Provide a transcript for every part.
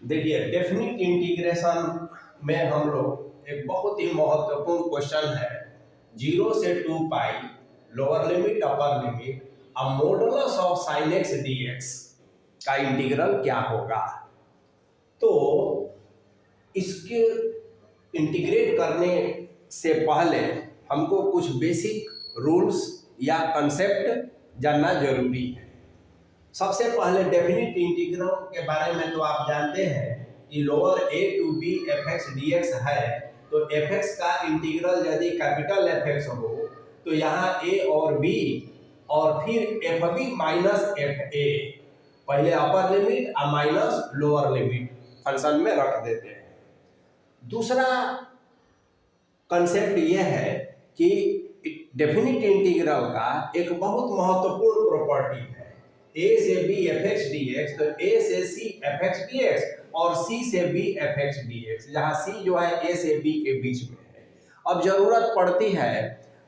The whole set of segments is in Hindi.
देखिए, डेफिनिट इंटीग्रेशन में हम लोग एक बहुत ही महत्वपूर्ण क्वेश्चन है, 0 से 2 pi lower limit upper limit modulus of sine X D X का इंटीग्रल क्या होगा। तो इसके इंटीग्रेट करने से पहले हमको कुछ बेसिक रूल्स या कंसेप्ट जानना जरूरी है। सबसे पहले डेफिनिट इंटीग्रल के बारे में तो आप जानते हैं कि lower a to b f x D x है, तो एफ एक्स का इंटीग्रल यदि कैपिटल एफ एक्स हो तो यहाँ a और b और फिर f b minus f a, पहले अपर लिमिट और माइनस लोअर लिमिट फंक्शन में रख देते हैं। दूसरा कंसेप्ट यह है कि डेफिनिट इंटीग्रल का एक बहुत महत्वपूर्ण प्रॉपर्टी है, a से b f x D x, तो a से c F x D x और c से b f x D x, जहाँ c जो है a से b के बीच में है। अब जरूरत पड़ती है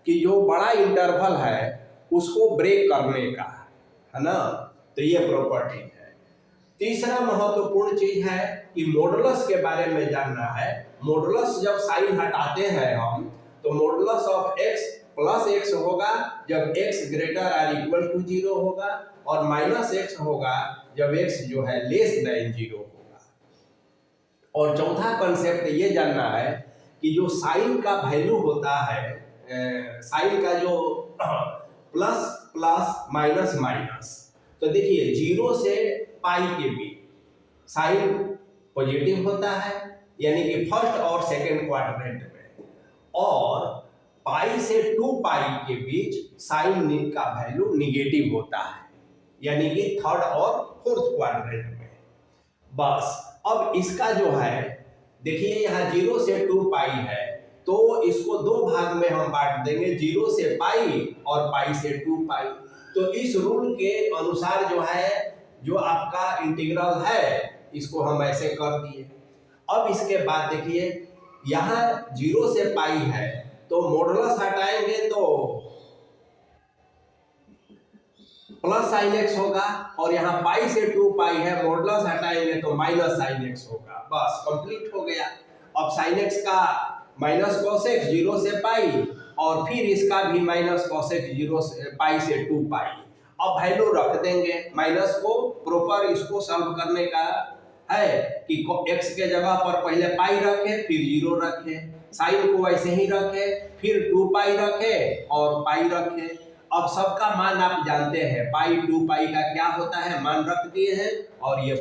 कि जो बड़ा इंटरवल है उसको ब्रेक करने का, है ना, तो ये प्रॉपर्टी है। तीसरा महत्वपूर्ण चीज है कि मॉडुलस के बारे में जानना है। मॉडुलस जब साइन हटाते हैं हम, तो modulus of x plus x होगा जब x greater or equal to 0 होगा, और माइनस एक्स होगा जब x जो है लेस देन 0 होगा। और चौथा कंसेप्ट ये जानना है कि जो साइन का वैल्यू होता है, साइन का जो प्लस प्लस माइनस माइनस, तो देखिए 0 से पाई के बीच साइन पॉजिटिव होता है, यानी कि फर्स्ट और सेकंड क्वाड्रेंट में, और पाई से 2 पाई के बीच साइन का वैल्यू निगेटिव होता है, यानी कि थर्ड और फोर्थ क्वाड्रेंट में। बस अब इसका जो है, देखिए यहाँ 0 से 2 पाई है, तो इसको दो भाग में हम बांट देंगे, 0 से पाई और पाई से 2 पाई। तो इस रूल के अनुसार जो है, जो आपका इंटीग्रल है, इसको हम ऐसे कर दिए। अब इसके बाद देखिए यहाँ 0 से पाई है, तो मॉडुलस हटाएंगे तो प्लस साइन एक्स होगा, और यहाँ पाई से 2 पाई है, मॉडुलस हटाएंगे तो माइनस साइन एक्स होगा। बस कंप्लीट हो गया। अब साइन एक्स का माइनस कॉस एक्स 0 से पाई, और फिर इसका भी माइनस कॉस एक्स 0 से पाई से 2 पाई। अब वैल्यू रख देंगे, माइनस को प्रॉपर इसको सॉल्व करने का है कि x के जगह पर पहले पाई रखे फिर 0 रखे, साइन को ऐसे ही रखे, फिर 2 पाई रखे और पाई रखे। अब सबका मान आप जानते हैं, पाई 2 पाई का क्या होता है, मान रख दिए हैं, और ये